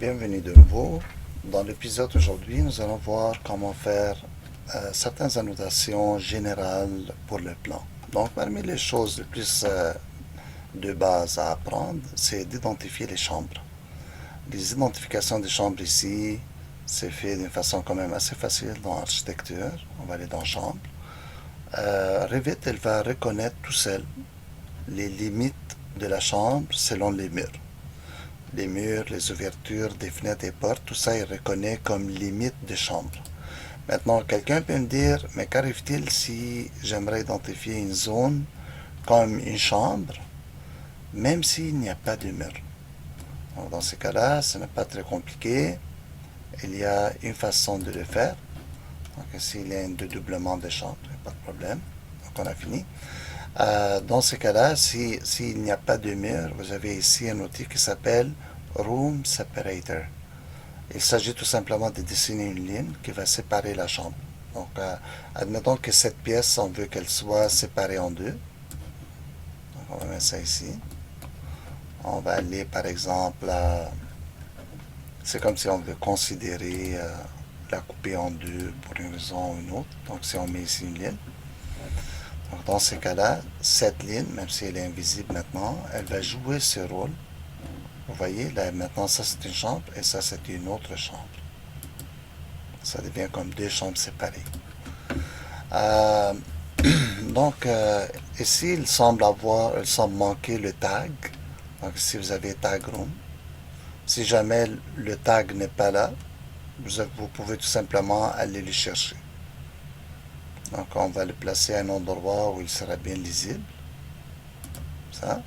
Bienvenue de nouveau. Dans l'épisode d'aujourd'hui, nous allons voir comment faire certaines annotations générales pour le plan. Donc, parmi les choses les plus de base à apprendre, c'est d'identifier les chambres. Les identifications des chambres ici, c'est fait d'une façon quand même assez facile dans l'architecture. On va aller dans Chambre. Revit, elle va reconnaître tout seul les limites de la chambre selon les murs. Les murs, les ouvertures des fenêtres et portes, tout ça il reconnaît comme limite de chambre. Maintenant, quelqu'un peut me dire, mais qu'arrive-t-il si j'aimerais identifier une zone comme une chambre, même s'il n'y a pas de mur? Donc, dans ces cas-là, ce n'est pas très compliqué. Il y a une façon de le faire. Donc, ici, il y a un dédoublement de chambre, pas de problème. Donc, on a fini. Dans ce cas-là, s'il n'y a pas de mur, vous avez ici un outil qui s'appelle Room Separator. Il s'agit tout simplement de dessiner une ligne qui va séparer la chambre. Donc, admettons que cette pièce, on veut qu'elle soit séparée en deux. Donc, on va mettre ça ici. On va aller, par exemple, c'est comme si on veut considérer la couper en deux pour une raison ou une autre. Donc, si on met ici une ligne, donc, dans ces cas-là, cette ligne, même si elle est invisible maintenant, elle va jouer ce rôle. Vous voyez, là maintenant, ça c'est une chambre et ça c'est une autre chambre. Ça devient comme deux chambres séparées. Euh, donc, ici, il semble manquer le tag. Donc, ici, vous avez tag room. Si jamais le tag n'est pas là, vous pouvez tout simplement aller le chercher. Donc, on va le placer à un endroit où il sera bien lisible. Ça.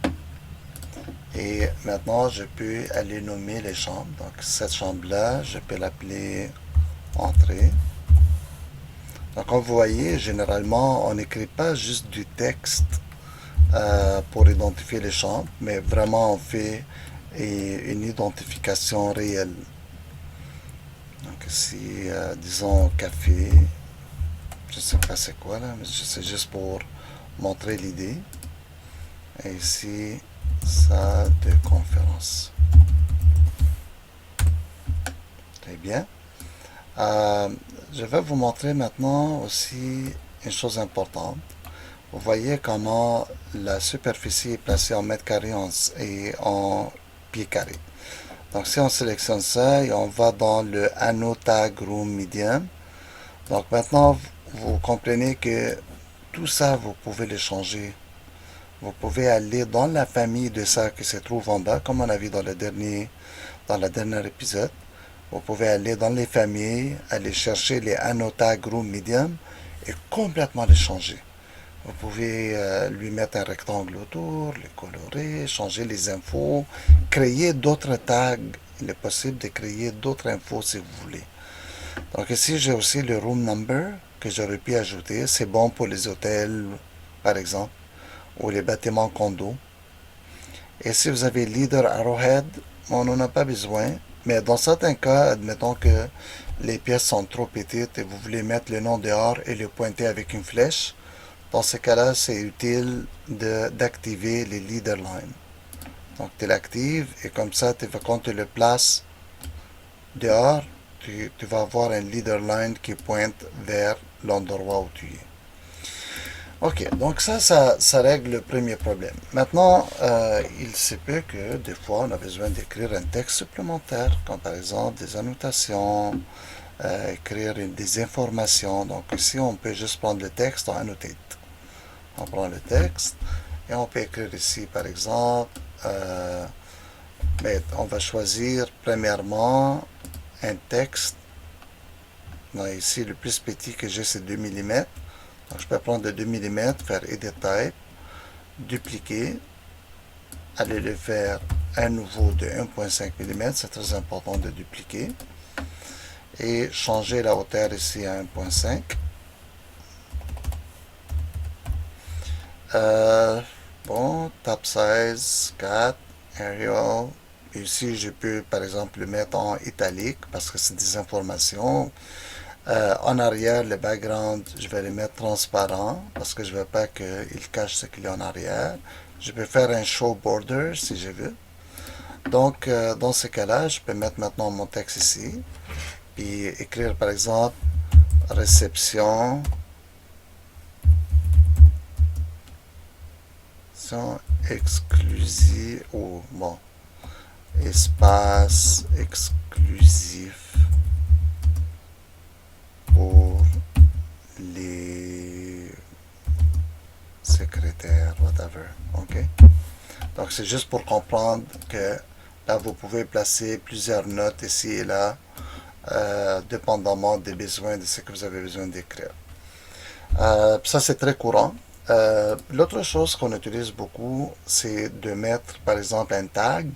Et maintenant, je peux aller nommer les chambres. Donc, cette chambre-là, je peux l'appeler entrée. Donc, comme vous voyez, généralement, on n'écrit pas juste du texte pour identifier les chambres, mais vraiment, on fait une identification réelle. Donc, ici, disons café. Je ne sais pas c'est quoi là, mais c'est juste pour montrer l'idée. Et ici, salle de conférence. Très bien. Je vais vous montrer maintenant aussi une chose importante. Vous voyez comment la superficie est placée en mètres carrés et en pieds carrés. Donc si on sélectionne ça et on va dans le Anno Tag Room Medium, donc maintenant vous comprenez que tout ça vous pouvez le changer. Vous pouvez aller dans la famille de ça qui se trouve en bas, comme on a vu dans le dernier épisode. Vous pouvez aller dans les familles, aller chercher les Anno Tag Room Medium et complètement les changer. Vous pouvez lui mettre un rectangle autour, le colorer, changer les infos, créer d'autres tags. Il est possible de créer d'autres infos si vous voulez. Donc ici, j'ai aussi le room number que j'aurais pu ajouter. C'est bon pour les hôtels, par exemple, ou les bâtiments condos. Et si vous avez leader arrowhead, on n'en a pas besoin. Mais dans certains cas, admettons que les pièces sont trop petites et vous voulez mettre le nom dehors et le pointer avec une flèche, dans ce cas-là, c'est utile d'activer les leader lines. Donc, tu l'actives et comme ça, quand tu le places dehors, tu vas avoir un leader line qui pointe vers l'endroit où tu es. Ok, donc ça règle le premier problème. Maintenant, il se peut que des fois, on a besoin d'écrire un texte supplémentaire, comme par exemple des annotations, écrire des informations. Donc ici, on peut juste prendre le texte en annotate. On prend le texte et on peut écrire ici, par exemple, on va choisir premièrement un texte. Donc ici, le plus petit que j'ai, c'est 2 mm. Donc je peux prendre de 2 mm, faire Edit Type, dupliquer, aller le faire à nouveau de 1.5 mm, c'est très important de dupliquer, et changer la hauteur ici à 1.5. Bon, Top Size 4, Arial. Ici, je peux par exemple le mettre en italique parce que c'est des informations. En arrière, le background, je vais le mettre transparent parce que je ne veux pas qu'il cache ce qu'il y a en arrière. Je peux faire un show border si je veux. Donc, dans ces cas-là, je peux mettre maintenant mon texte ici, puis écrire par exemple réception exclusive ou bon, espace exclusif pour les secrétaires, whatever. OK? Donc, c'est juste pour comprendre que là, vous pouvez placer plusieurs notes ici et là, dépendamment des besoins de ce que vous avez besoin d'écrire. Ça, c'est très courant. L'autre chose qu'on utilise beaucoup, c'est de mettre, par exemple, un tag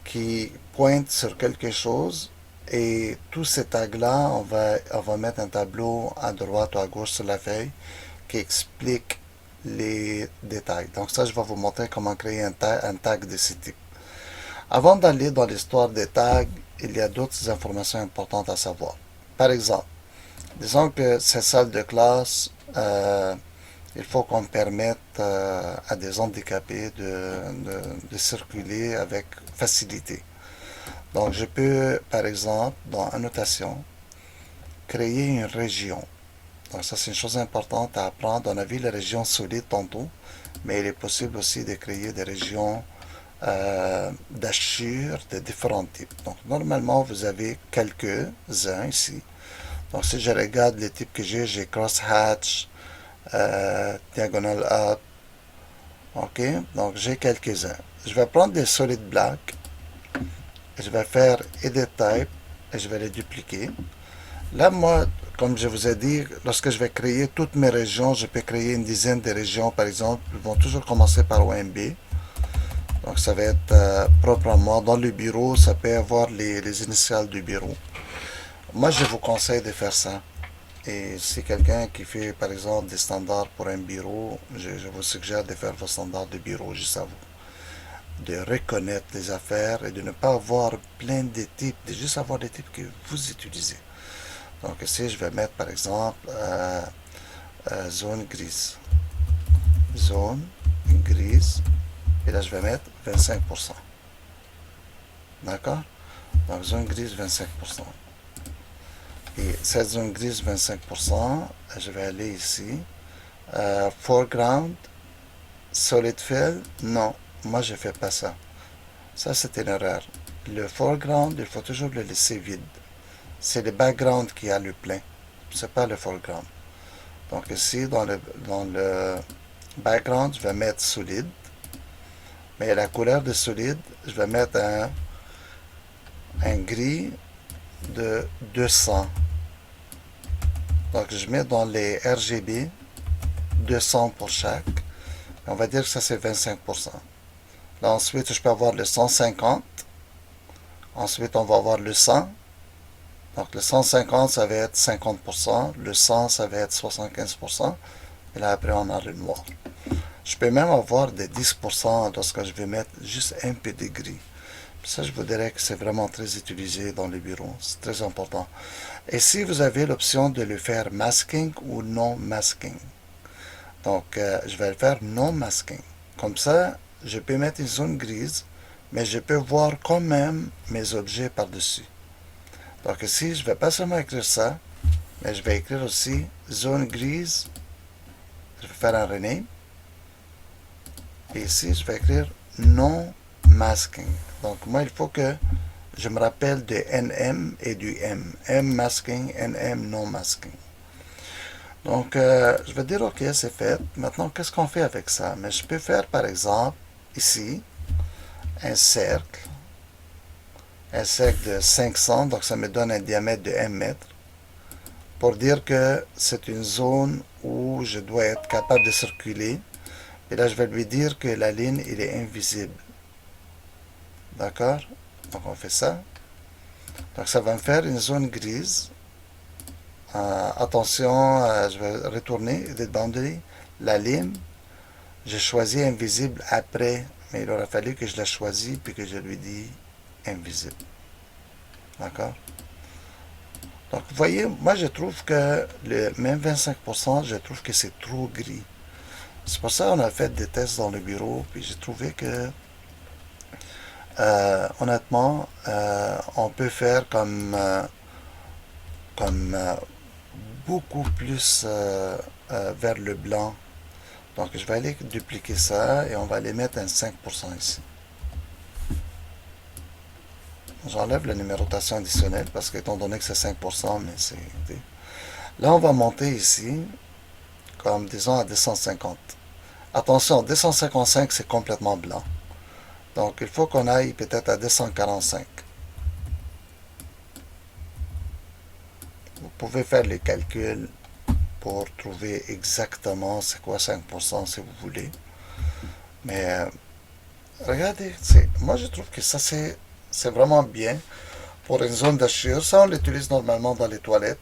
qui pointe sur quelque chose et tous ces tags-là, on va mettre un tableau à droite ou à gauche sur la feuille qui explique les détails. Donc ça, je vais vous montrer comment créer un tag de ce type. Avant d'aller dans l'histoire des tags, il y a d'autres informations importantes à savoir. Par exemple, disons que ces salles de classe, il faut qu'on permette à des handicapés de circuler avec facilité. Donc je peux, par exemple, dans annotation, créer une région. Donc ça, c'est une chose importante à apprendre. On a vu les régions solides tantôt, mais il est possible aussi de créer des régions d'hachures de différents types. Donc normalement, vous avez quelques-uns ici. Donc si je regarde les types que j'ai crosshatch, diagonal up, ok, donc j'ai quelques-uns. Je vais prendre des solid black, je vais faire edit type et je vais les dupliquer. Là, moi, comme je vous ai dit, lorsque je vais créer toutes mes régions, je peux créer une dizaine de régions, par exemple. Ils vont toujours commencer par OMB. Donc, ça va être propre à moi. Dans le bureau, ça peut avoir les initiales du bureau. Moi, je vous conseille de faire ça. Et si quelqu'un qui fait, par exemple, des standards pour un bureau, je vous suggère de faire vos standards de bureau, juste à vous. De reconnaître les affaires et de ne pas avoir plein de types, de juste avoir des types que vous utilisez. Donc ici, je vais mettre par exemple zone grise. Zone grise. Et là, je vais mettre 25%. D'accord? Donc zone grise 25%. Et cette zone grise 25%, je vais aller ici. Foreground, solid fill, non. Moi, je ne fais pas ça. Ça, c'est une erreur. Le foreground, il faut toujours le laisser vide. C'est le background qui a le plein. C'est pas le foreground. Donc ici, dans le background, je vais mettre solide. Mais la couleur de solide, je vais mettre un gris de 200. Donc je mets dans les RGB 200 pour chaque. On va dire que ça c'est 25%. Là ensuite, je peux avoir le 150. Ensuite, on va avoir le 100. Donc le 150, ça va être 50%. Le 100, ça va être 75%. Et là, après, on a le noir. Je peux même avoir des 10% lorsque je vais mettre juste un peu de gris. Ça, je vous dirais que c'est vraiment très utilisé dans les bureaux. C'est très important. Et si vous avez l'option de le faire masking ou non masking. Donc, je vais le faire non masking. Comme ça, je peux mettre une zone grise, mais je peux voir quand même mes objets par-dessus. Donc ici, je ne vais pas seulement écrire ça, mais je vais écrire aussi zone grise. Je vais faire un rename. Et ici, je vais écrire non masking. Donc moi, il faut que je me rappelle de NM et du M. M masking, NM non masking. Donc, je vais dire OK, c'est fait. Maintenant, qu'est-ce qu'on fait avec ça? Mais je peux faire, par exemple, ici, un cercle de 500, donc ça me donne un diamètre de 1 mètre, pour dire que c'est une zone où je dois être capable de circuler. Et là, je vais lui dire que la ligne, il est invisible. D'accord? Donc, on fait ça. Donc, ça va me faire une zone grise. Attention, je vais retourner, edit boundary. La ligne, j'ai choisi invisible après, mais il aurait fallu que je la choisisse puis que je lui dis invisible. D'accord? Donc, vous voyez, moi, je trouve que même 25%, je trouve que c'est trop gris. C'est pour ça qu'on a fait des tests dans le bureau, puis j'ai trouvé que Honnêtement, on peut faire comme beaucoup plus vers le blanc. Donc je vais aller dupliquer ça et on va aller mettre un 5% ici. J'enlève la numérotation additionnelle parce qu'étant donné que c'est 5%, mais c'est... Là, on va monter ici, comme disons à 250. Attention, 255, c'est complètement blanc. Donc, il faut qu'on aille peut-être à 245. Vous pouvez faire les calculs pour trouver exactement c'est quoi 5% si vous voulez. Mais regardez, moi je trouve que ça c'est vraiment bien pour une zone d'hachure. Ça, on l'utilise normalement dans les toilettes.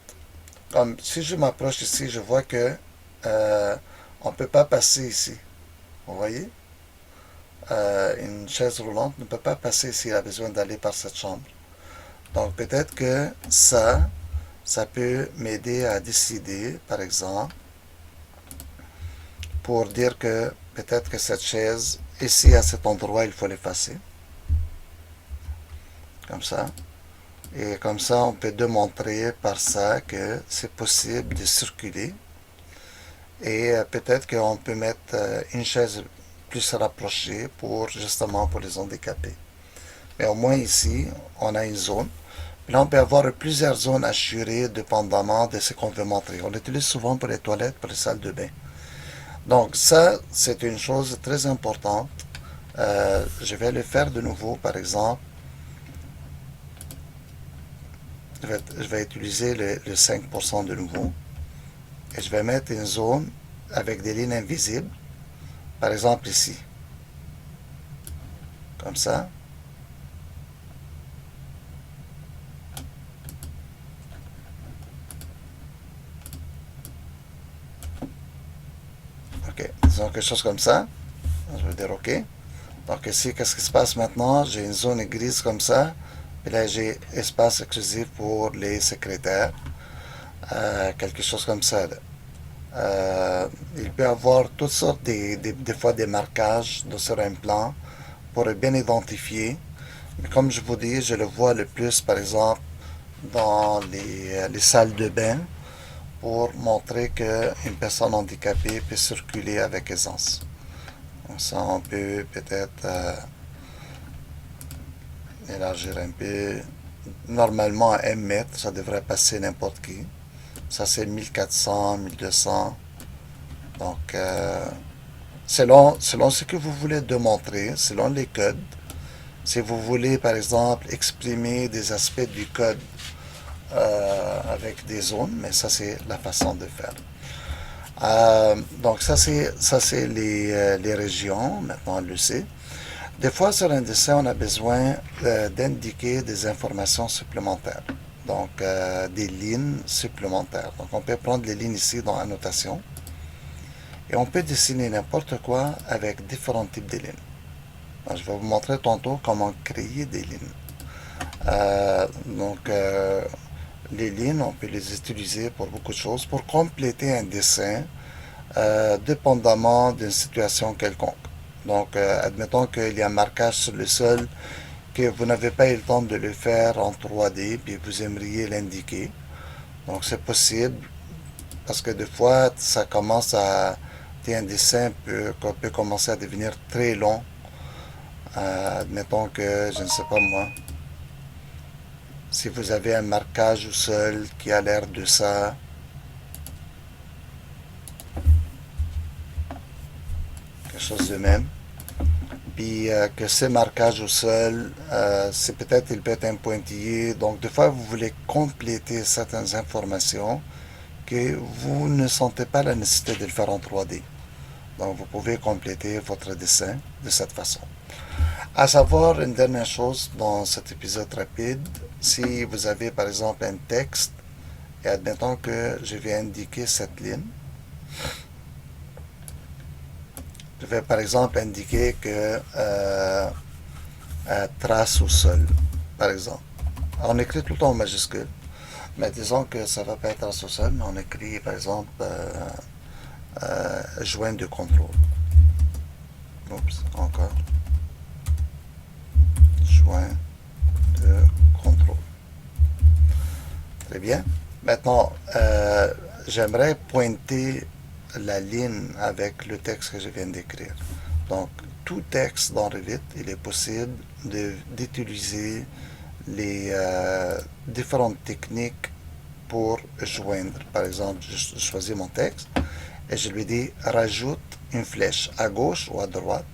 Comme si je m'approche ici, je vois que on ne peut pas passer ici. Vous voyez? Une chaise roulante ne peut pas passer s'il a besoin d'aller par cette chambre. Donc peut-être que ça peut m'aider à décider, par exemple, pour dire que peut-être que cette chaise, ici à cet endroit, il faut l'effacer. Comme ça. Et comme ça, on peut démontrer par ça que c'est possible de circuler. Et peut-être qu'on peut mettre une chaise plus rapprochée pour justement pour les handicapés. Mais au moins ici, on a une zone. Là, on peut avoir plusieurs zones assurées dépendamment de ce qu'on veut montrer. On l'utilise souvent pour les toilettes, pour les salles de bain. Donc ça, c'est une chose très importante. Je vais le faire de nouveau, par exemple. Je vais utiliser le 5% de nouveau. Et je vais mettre une zone avec des lignes invisibles. Par exemple ici. Comme ça. OK. Disons quelque chose comme ça. Je vais dire OK. Donc ici, qu'est-ce qui se passe maintenant? J'ai une zone grise comme ça. Et là, j'ai espace exclusif pour les secrétaires. Quelque chose comme ça. Il peut y avoir toutes sortes des fois des marquages sur un plan pour bien identifier. Mais comme je vous dis, je le vois le plus, par exemple, dans les salles de bain pour montrer qu'une personne handicapée peut circuler avec aisance. Donc ça, on peut peut-être élargir un peu. Normalement, à 1 mètre, ça devrait passer n'importe qui. Ça, c'est 1400, 1200. Donc, selon ce que vous voulez démontrer, selon les codes, si vous voulez, par exemple, exprimer des aspects du code avec des zones, mais ça, c'est la façon de faire. Donc, ça, c'est les régions. Maintenant, on le sait. Des fois, sur un dessin, on a besoin d'indiquer des informations supplémentaires. Donc, des lignes supplémentaires. Donc, on peut prendre les lignes ici dans Annotation. Et on peut dessiner n'importe quoi avec différents types de lignes. Alors, je vais vous montrer tantôt comment créer des lignes. Donc, les lignes, on peut les utiliser pour beaucoup de choses, pour compléter un dessin, dépendamment d'une situation quelconque. Donc, admettons qu'il y a un marquage sur le sol, que vous n'avez pas eu le temps de le faire en 3D, puis vous aimeriez l'indiquer. Donc, c'est possible, parce que des fois, ça commence à... Un dessin peut commencer à devenir très long. Admettons que, je ne sais pas moi, si vous avez un marquage au sol qui a l'air de ça, quelque chose de même, puis que ce marquage au sol, c'est peut-être, il peut être un pointillé, donc des fois vous voulez compléter certaines informations que vous ne sentez pas la nécessité de le faire en 3D. Donc vous pouvez compléter votre dessin de cette façon. À savoir une dernière chose dans cet épisode rapide, si vous avez par exemple un texte, et admettons que je vais indiquer cette ligne, je vais par exemple indiquer que trace au sol, par exemple. Alors, on écrit tout le temps en majuscule, mais disons que ça va pas être trace au sol, mais on écrit par exemple joint de contrôle. Oups, encore. point de contrôle. Très bien. Maintenant, j'aimerais pointer la ligne avec le texte que je viens d'écrire. Donc, tout texte dans Revit, il est possible d'utiliser les différentes techniques pour joindre. Par exemple, je choisis mon texte et je lui dis rajoute une flèche à gauche ou à droite,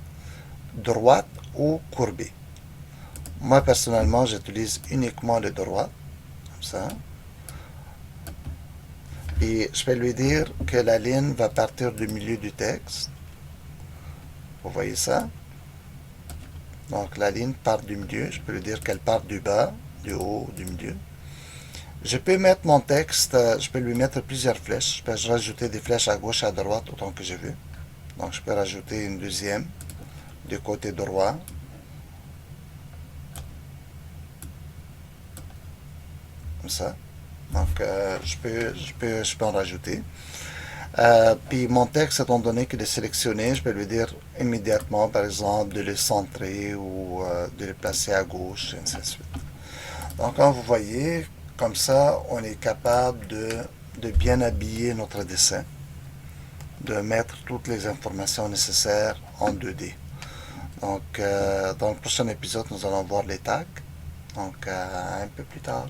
droite ou courbée. Moi, personnellement, j'utilise uniquement le droit, comme ça. Et je peux lui dire que la ligne va partir du milieu du texte. Vous voyez ça? Donc la ligne part du milieu. Je peux lui dire qu'elle part du bas, du haut, du milieu. Je peux mettre mon texte, je peux lui mettre plusieurs flèches. Je peux rajouter des flèches à gauche et à droite autant que je veux. Donc je peux rajouter une deuxième du côté droit. Comme ça. Donc je peux en rajouter. Puis mon texte, étant donné qu'il est sélectionné, je peux lui dire immédiatement, par exemple, de le centrer ou de le placer à gauche, et ainsi de suite. Donc, comme vous voyez, comme ça, on est capable de bien habiller notre dessin, de mettre toutes les informations nécessaires en 2D. Donc, dans le prochain épisode, nous allons voir les tags. Donc, un peu plus tard.